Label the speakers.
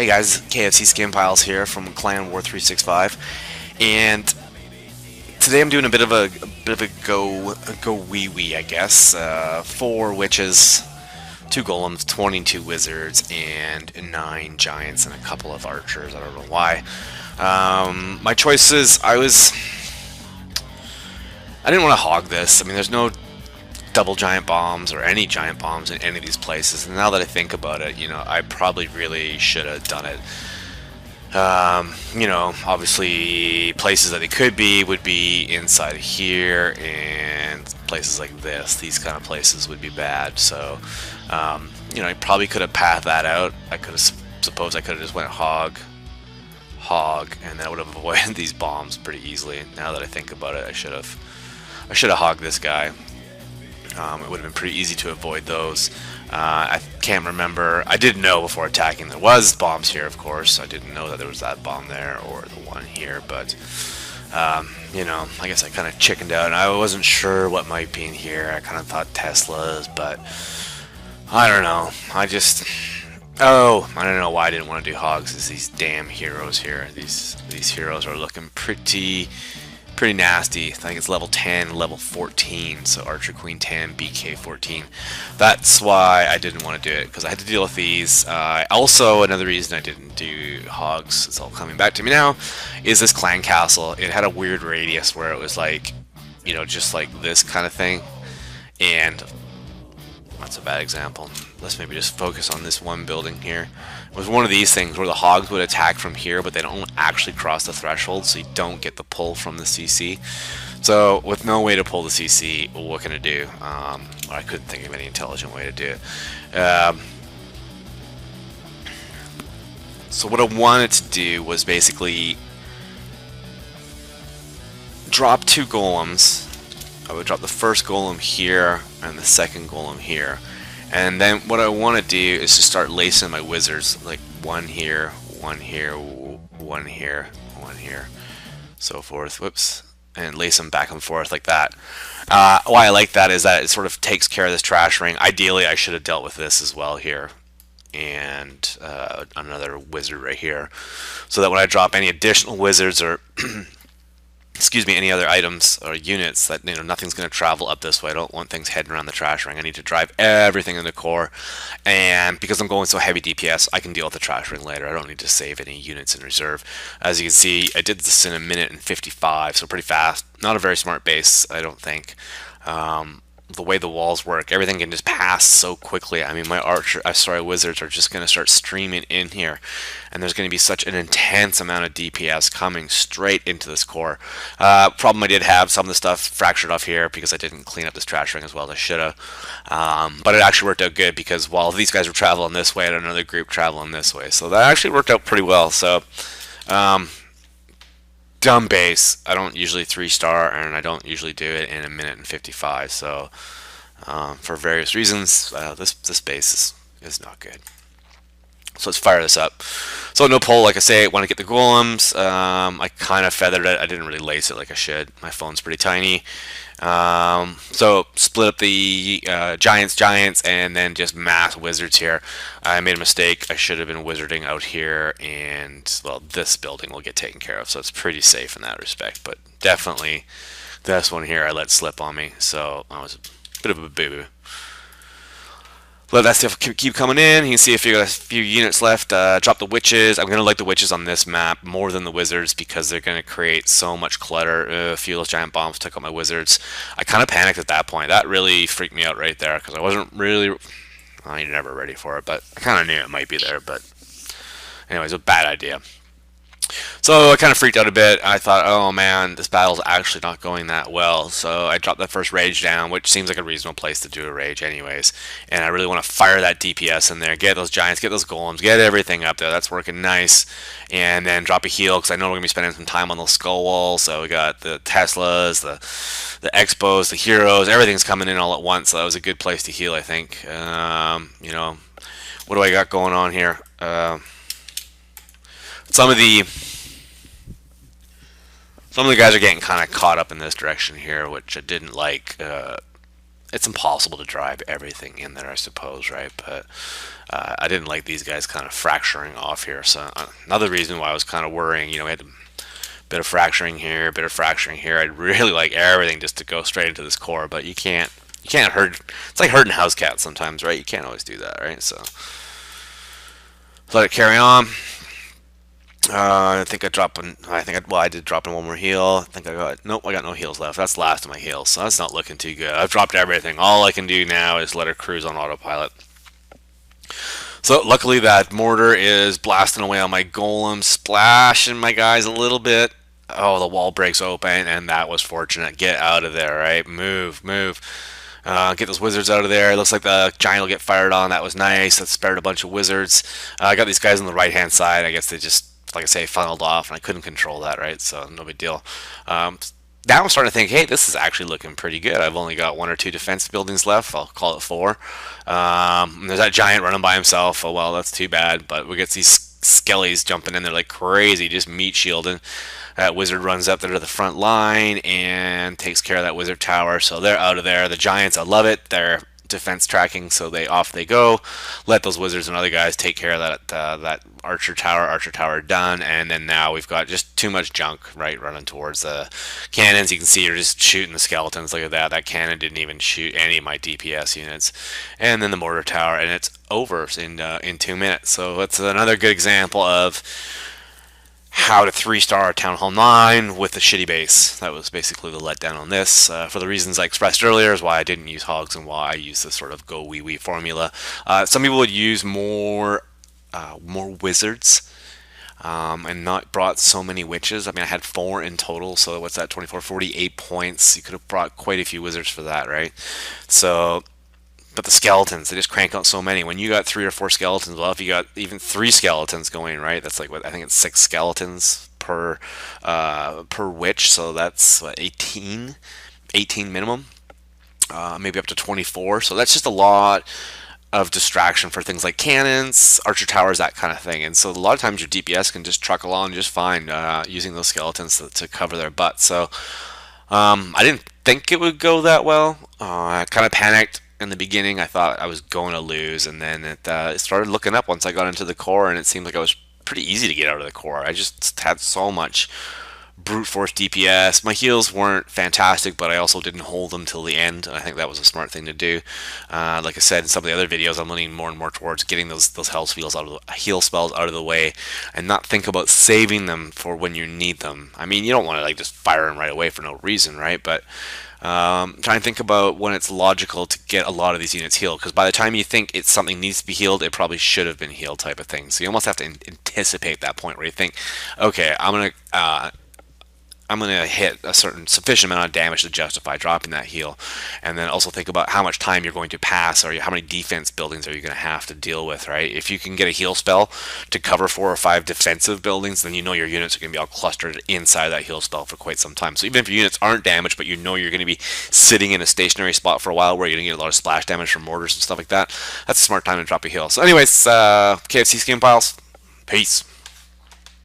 Speaker 1: Hey guys, KFC Skin Piles here from Clan War 365, and today I'm doing a bit of a GoWiWi, I guess. 4 witches, 2 golems, 22 wizards, and 9 giants and a couple of archers. I don't know why. My choices, I didn't want to hog this. I mean, there's no double giant bombs or any giant bombs in any of these places. And now that I think about it, I probably really should have done it. Obviously places that they could be would be inside here, and places like this, these kind of places would be bad. So, I probably could have pathed that out. I could have, suppose I could have just went hog, and that would have avoided these bombs pretty easily. Now that I think about it, I should have hogged this guy. It would have been pretty easy to avoid those. I can't remember. I didn't know before attacking there was bombs here, of course. I didn't know that there was that bomb there or the one here, but, I guess I kind of chickened out, and I wasn't sure what might be in here. I kind of thought Teslas, but I don't know. I don't know why I didn't want to do hogs. Is these damn heroes here. These heroes are looking pretty nasty. I think it's level 10, level 14, so Archer Queen 10, BK 14. That's why I didn't want to do it, because I had to deal with these. Also, another reason I didn't do hogs, it's all coming back to me now, is this clan castle. It had a weird radius where it was like, just like this kind of thing, and that's a bad example. Let's maybe just focus on this one building here. It was one of these things where the hogs would attack from here, but they don't actually cross the threshold, so you don't get the pull from the CC. So with no way to pull the CC, what can it do? I couldn't think of any intelligent way to do it. So what I wanted to do was basically drop 2 golems. I would drop the first golem here and the second golem here. And then what I want to do is just start lacing my wizards, like one here, one here, one here, one here, so forth. Whoops. And lace them back and forth like that. Why I like that is that it sort of takes care of this trash ring. Ideally, I should have dealt with this as well here. And another wizard right here. So that when I drop any additional wizards or excuse me, any other items or units, that nothing's going to travel up this way. I don't want things heading around the trash ring. I need to drive everything in the core, and because I'm going so heavy DPS, I can deal with the trash ring later. I don't need to save any units in reserve. As you can see, I did this in 1:55, so pretty fast. Not a very smart base, I don't think. The way the walls work, everything can just pass so quickly. I mean, my wizards are just going to start streaming in here, and there's going to be such an intense amount of DPS coming straight into this core. Problem I did have, some of the stuff fractured off here because I didn't clean up this trash ring as well as I should have. But it actually worked out good, because while these guys were traveling this way, I had another group traveling this way, so that actually worked out pretty well. So dumb base. I don't usually 3-star, and I don't usually do it in 1:55. So for various reasons, this base is not good. So let's fire this up. So no pull, like I say, I want to get the golems. I kind of feathered it. I didn't really lace it like I should. My phone's pretty tiny. So split up the giants, and then just mass wizards here. I made a mistake. I should have been wizarding out here, and well, this building will get taken care of, so it's pretty safe in that respect. But definitely this one here I let slip on me, so I was a bit of a boo-boo. Let that stuff keep coming in. You can see if you got a few units left. Drop the witches. I'm going to like the witches on this map more than the wizards, because they're going to create so much clutter. A few of those giant bombs took out my wizards. I kind of panicked at that point. That really freaked me out right there, because I wasn't really... Well, you're never ready for it, but I kind of knew it might be there. But anyways, a bad idea. So I kind of freaked out a bit. I thought, oh man, this battle's actually not going that well. So I dropped that first rage down, which seems like a reasonable place to do a rage anyways. And I really want to fire that DPS in there, get those giants, get those golems, get everything up there. That's working nice. And then drop a heal, because I know we're going to be spending some time on those skull walls. So we got the Teslas, the Expos, the heroes, everything's coming in all at once. So that was a good place to heal, I think. What do I got going on here? Some of the guys are getting kind of caught up in this direction here, which I didn't like it's impossible to drive everything in there, I suppose, right? But I didn't like these guys kind of fracturing off here. So another reason why I was kind of worrying, we had a bit of fracturing here, a bit of fracturing here. I'd really like everything just to go straight into this core, but you can't. You can't herd. It's like herding house cats sometimes, right? You can't always do that, right? So let it carry on. I think I dropped. I did drop in one more heel. I think I got. Nope, I got no heels left. That's the last of my heels, so that's not looking too good. I've dropped everything. All I can do now is let her cruise on autopilot. So luckily that mortar is blasting away on my golem, splashing my guys a little bit. Oh, the wall breaks open, and that was fortunate. Get out of there, right? Move, move. Get those wizards out of there. It looks like the giant will get fired on. That was nice. That spared a bunch of wizards. I got these guys on the right-hand side. I guess they just, like I say, funneled off, and I couldn't control that, right? So no big deal. Now I'm starting to think, hey, this is actually looking pretty good. I've only got 1 or 2 defense buildings left. I'll call it 4. There's that giant running by himself. Oh, well, that's too bad. But we get these skellies jumping in there like crazy, just meat shielding. That wizard runs up there to the front line and takes care of that wizard tower. So they're out of there. The giants, I love it. They're defense tracking, so off they go. Let those wizards and other guys take care of that archer tower done, and then now we've got just too much junk right running towards the cannons. You can see you're just shooting the skeletons. Look at that. That cannon didn't even shoot any of my DPS units. And then the mortar tower, and it's over in 2 minutes. So it's another good example of how to 3-star Town Hall 9 with a shitty base. That was basically the letdown on this. For the reasons I expressed earlier is why I didn't use hogs and why I used this sort of GoWiWi formula. Some people would use more wizards and not brought so many witches. I mean, I had 4 in total, so what's that, 24, 48 points. You could have brought quite a few wizards for that, right? So, but the skeletons, they just crank out so many. When you got 3 or 4 skeletons, well, if you got even 3 skeletons going, right, that's like, what, I think it's 6 skeletons per witch, so that's what, 18 minimum, maybe up to 24. So that's just a lot of distraction for things like cannons, archer towers, that kind of thing. And so a lot of times your DPS can just truck along just fine using those skeletons to cover their butt. So I didn't think it would go that well. I kind of panicked in the beginning. I thought I was going to lose, and then it started looking up once I got into the core, and it seemed like I was pretty easy to get out of the core. I just had so much brute force DPS. My heals weren't fantastic, but I also didn't hold them till the end, and I think that was a smart thing to do. Like I said in some of the other videos, I'm leaning more and more towards getting those heal spells out of the way, and not think about saving them for when you need them. I mean, you don't want to like just fire them right away for no reason, right? But try and think about when it's logical to get a lot of these units healed, because by the time you think something needs to be healed, it probably should have been healed, type of thing. So you almost have to anticipate that point where you think, okay, I'm gonna hit a certain sufficient amount of damage to justify dropping that heal, and then also think about how much time you're going to pass, or how many defense buildings are you going to have to deal with, right? If you can get a heal spell to cover 4 or 5 defensive buildings, then you know your units are going to be all clustered inside that heal spell for quite some time. So even if your units aren't damaged, but you know you're going to be sitting in a stationary spot for a while where you're going to get a lot of splash damage from mortars and stuff like that, that's a smart time to drop a heal. So anyways, KFC Skin Piles, peace.